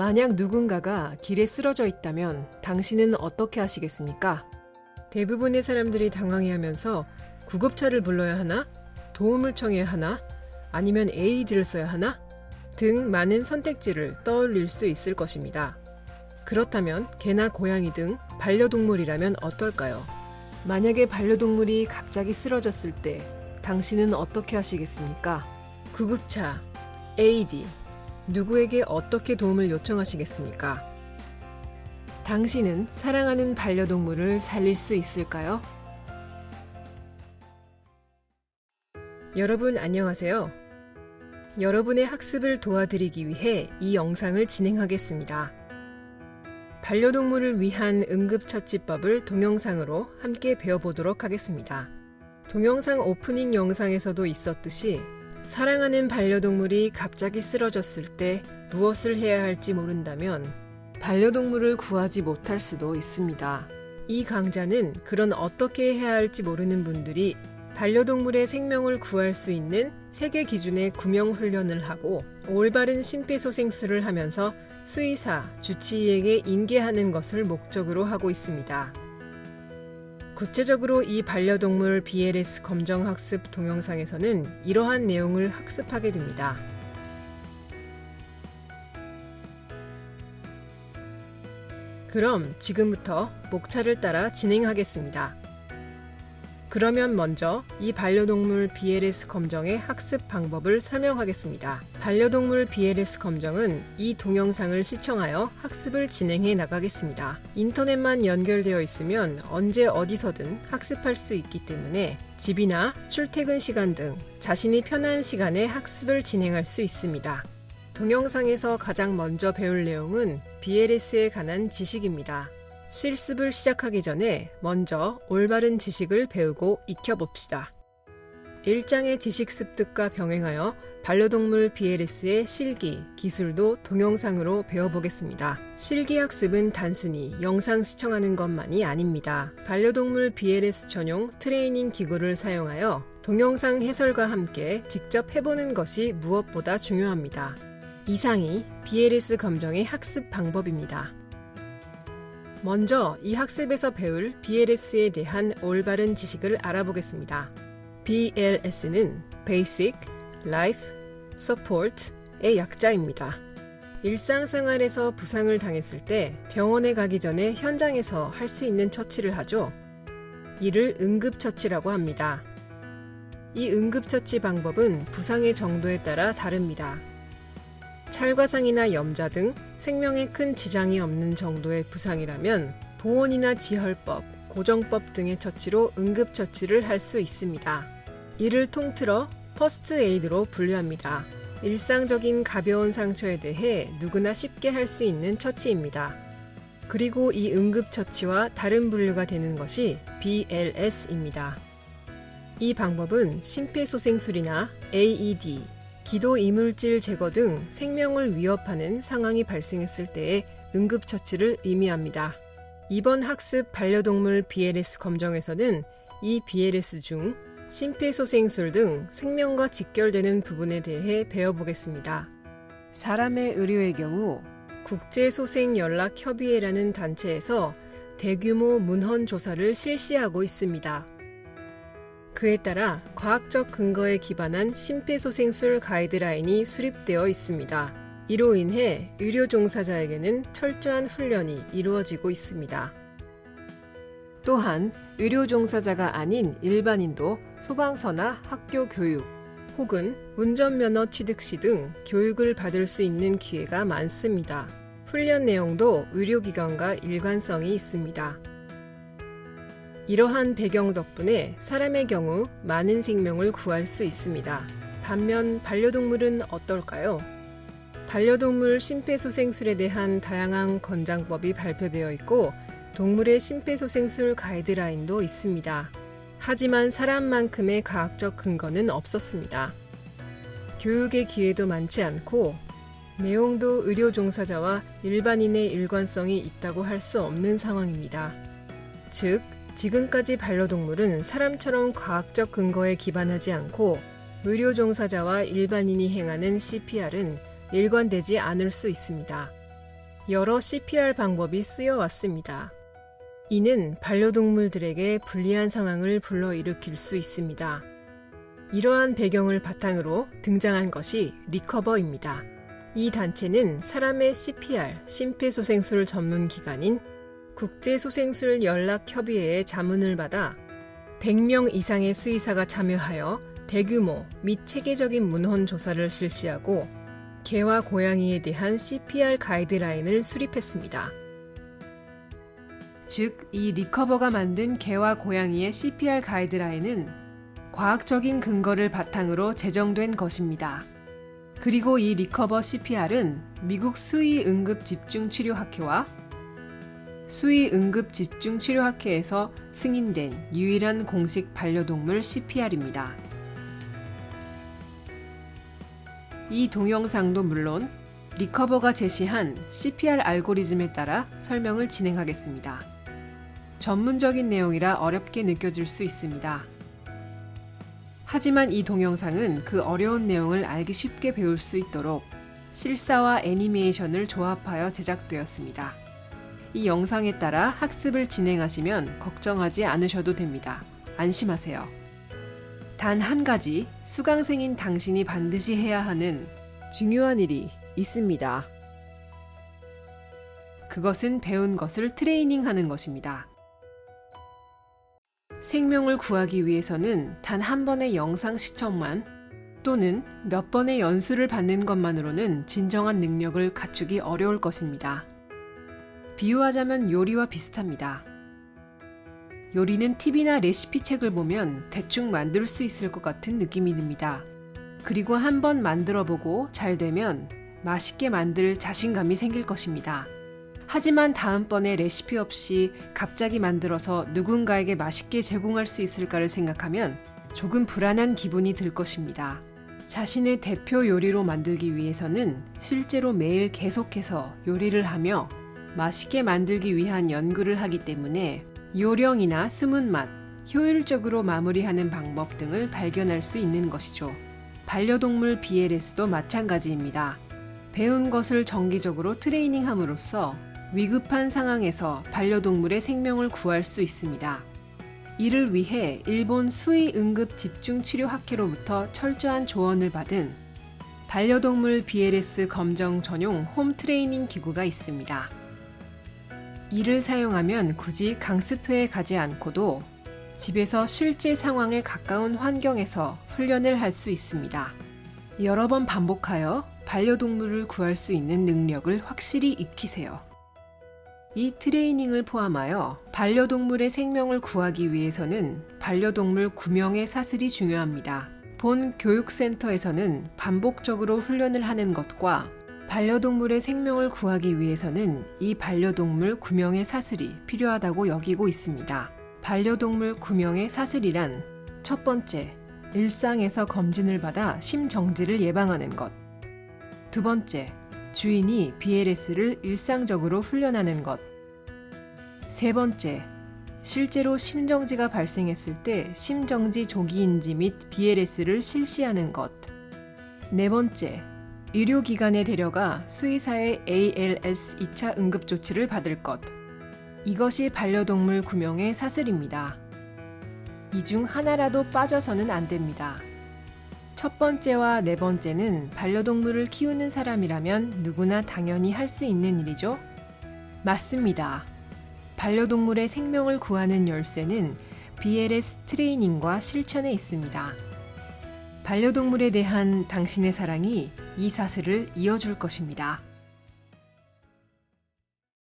만약 누군가가 길에 쓰러져 있다면 당신은 어떻게 하시겠습니까? 대부분의 사람들이 당황해하면서 구급차를 불러야 하나? 도움을 청해야 하나? 아니면 에이드를 써야 하나? 등 많은 선택지를 떠올릴 수 있을 것입니다. 그렇다면 개나 고양이 등 반려동물이라면 어떨까요? 만약에 반려동물이 갑자기 쓰러졌을 때 당신은 어떻게 하시겠습니까? 구급차, AED, 누구에게 어떻게 도움을 요청하시겠습니까? 당신은 사랑하는 반려동물을 살릴 수 있을까요? 여러분 안녕하세요. 여러분의 학습을 도와드리기 위해 이 영상을 진행하겠습니다. 반려동물을 위한 응급처치법을 동영상으로 함께 배워보도록 하겠습니다. 동영상 오프닝 영상에서도 있었듯이 사랑하는 반려동물이 갑자기 쓰러졌을 때 무엇을 해야 할지 모른다면 반려동물을 구하지 못할 수도 있습니다. 이 강좌는 그런 어떻게 해야 할지 모르는 분들이 반려동물의 생명을 구할 수 있는 세계 기준의 구명 훈련을 하고 올바른 심폐소생술을 하면서 수의사, 주치의에게 인계하는 것을 목적으로 하고 있습니다. 구체적으로 이 반려동물 BLS 검정 학습 동영상에서는 이러한 내용을 학습하게 됩니다. 그럼 지금부터 목차를 따라 진행하겠습니다. 그러면 먼저 이 반려동물 BLS 검정의 학습 방법을 설명하겠습니다. 반려동물 BLS 검정은 이 동영상을 시청하여 학습을 진행해 나가겠습니다. 인터넷만 연결되어 있으면 언제 어디서든 학습할 수 있기 때문에 집이나 출퇴근 시간 등 자신이 편한 시간에 학습을 진행할 수 있습니다. 동영상에서 가장 먼저 배울 내용은 BLS에 관한 지식입니다. 실습을 시작하기 전에 먼저 올바른 지식을 배우고 익혀봅시다. 1장의 지식 습득과 병행하여 반려동물 BLS의 실기, 기술도 동영상으로 배워보겠습니다. 실기 학습은 단순히 영상 시청하는 것만이 아닙니다. 반려동물 BLS 전용 트레이닝 기구를 사용하여 동영상 해설과 함께 직접 해보는 것이 무엇보다 중요합니다. 이상이 BLS 검정의 학습 방법입니다. 먼저 이 학습에서 배울 BLS에 대한 올바른 지식을 알아보겠습니다. BLS는 Basic Life Support의 약자입니다. 일상생활에서 부상을 당했을 때 병원에 가기 전에 현장에서 할 수 있는 처치를 하죠. 이를 응급처치라고 합니다. 이 응급처치 방법은 부상의 정도에 따라 다릅니다. 찰과상이나 염자 등 생명에 큰 지장이 없는 정도의 부상이라면 보온이나 지혈법, 고정법 등의 처치로 응급처치를 할 수 있습니다. 이를 통틀어 퍼스트 에이드로 분류합니다. 일상적인 가벼운 상처에 대해 누구나 쉽게 할 수 있는 처치입니다. 그리고 이 응급처치와 다른 분류가 되는 것이 BLS입니다. 이 방법은 심폐소생술이나 AED, 기도 이물질 제거 등 생명을 위협하는 상황이 발생했을 때의 응급처치를 의미합니다. 이번 학습 반려동물 BLS 검정에서는 이 BLS 중 심폐소생술 등 생명과 직결되는 부분에 대해 배워보겠습니다. 사람의 의료의 경우 국제소생연락협의회라는 단체에서 대규모 문헌 조사를 실시하고 있습니다. 그에 따라 과학적 근거에 기반한 심폐소생술 가이드라인이 수립되어 있습니다. 이로 인해 의료 종사자에게는 철저한 훈련이 이루어지고 있습니다. 또한 의료 종사자가 아닌 일반인도 소방서나 학교 교육 혹은 운전면허 취득 시 등 교육을 받을 수 있는 기회가 많습니다. 훈련 내용도 의료기관과 일관성이 있습니다. 이러한 배경 덕분에 사람의 경우 많은 생명을 구할 수 있습니다. 반면 반려동물은 어떨까요? 반려동물 심폐소생술에 대한 다양한 권장법이 발표되어 있고 동물의 심폐소생술 가이드라인도 있습니다. 하지만 사람만큼의 과학적 근거는 없었습니다. 교육의 기회도 많지 않고 내용도 의료 종사자와 일반인의 일관성이 있다고 할 수 없는 상황입니다. 즉, 지금까지 반려동물은 사람처럼 과학적 근거에 기반하지 않고 의료 종사자와 일반인이 행하는 CPR은 일관되지 않을 수 있습니다. 여러 CPR 방법이 쓰여 왔습니다. 이는 반려동물들에게 불리한 상황을 불러일으킬 수 있습니다. 이러한 배경을 바탕으로 등장한 것이 리커버입니다. 이 단체는 사람의 CPR, 심폐소생술 전문 기관인 국제소생술 연락협의회의 자문을 받아 100명 이상의 수의사가 참여하여 대규모 및 체계적인 문헌 조사를 실시하고 개와 고양이에 대한 CPR 가이드라인을 수립했습니다. 즉, 이 리커버가 만든 개와 고양이의 CPR 가이드라인은 과학적인 근거를 바탕으로 제정된 것입니다. 그리고 이 리커버 CPR은 미국 수의응급집중치료학회와 수의응급집중치료학회에서 승인된 유일한 공식 반려동물 CPR입니다. 이 동영상도 물론 리커버가 제시한 CPR 알고리즘에 따라 설명을 진행하겠습니다. 전문적인 내용이라 어렵게 느껴질 수 있습니다. 하지만 이 동영상은 그 어려운 내용을 알기 쉽게 배울 수 있도록 실사와 애니메이션을 조합하여 제작되었습니다. 이 영상에 따라 학습을 진행하시면 걱정하지 않으셔도 됩니다. 안심하세요. 단 한 가지 수강생인 당신이 반드시 해야 하는 중요한 일이 있습니다. 그것은 배운 것을 트레이닝하는 것입니다. 생명을 구하기 위해서는 단 한 번의 영상 시청만 또는 몇 번의 연수를 받는 것만으로는 진정한 능력을 갖추기 어려울 것입니다. 비유하자면 요리와 비슷합니다. 요리는 팁이나 레시피 책을 보면 대충 만들 수 있을 것 같은 느낌이 듭니다. 그리고 한번 만들어보고 잘 되면 맛있게 만들 자신감이 생길 것입니다. 하지만 다음번에 레시피 없이 갑자기 만들어서 누군가에게 맛있게 제공할 수 있을까를 생각하면 조금 불안한 기분이 들 것입니다. 자신의 대표 요리로 만들기 위해서는 실제로 매일 계속해서 요리를 하며 맛있게 만들기 위한 연구를 하기 때문에 요령이나 숨은 맛, 효율적으로 마무리하는 방법 등을 발견할 수 있는 것이죠. 반려동물 BLS도 마찬가지입니다. 배운 것을 정기적으로 트레이닝함으로써 위급한 상황에서 반려동물의 생명을 구할 수 있습니다. 이를 위해 일본 수의응급집중치료학회로부터 철저한 조언을 받은 반려동물 BLS 검정 전용 홈 트레이닝 기구가 있습니다. 이를 사용하면 굳이 강습회에 가지 않고도 집에서 실제 상황에 가까운 환경에서 훈련을 할 수 있습니다. 여러 번 반복하여 반려동물을 구할 수 있는 능력을 확실히 익히세요. 이 트레이닝을 포함하여 반려동물의 생명을 구하기 위해서는 반려동물 구명의 사슬이 중요합니다. 본 교육센터에서는 반복적으로 훈련을 하는 것과 반려동물의 생명을 구하기 위해서는 이 반려동물 구명의 사슬이 필요하다고 여기고 있습니다. 반려동물 구명의 사슬이란 첫 번째, 일상에서 검진을 받아 심정지를 예방하는 것. 두 번째, 주인이 BLS를 일상적으로 훈련하는 것. 세 번째, 실제로 심정지가 발생했을 때 심정지 조기인지 및 BLS를 실시하는 것. 네 번째, 의료기관에 데려가 수의사의 ALS 2차 응급조치를 받을 것. 이것이 반려동물 구명의 사슬입니다. 이 중 하나라도 빠져서는 안 됩니다. 첫 번째와 네 번째는 반려동물을 키우는 사람이라면 누구나 당연히 할 수 있는 일이죠? 맞습니다. 반려동물의 생명을 구하는 열쇠는 BLS 트레이닝과 실천에 있습니다. 반려동물에 대한 당신의 사랑이 이 사슬을 이어줄 것입니다.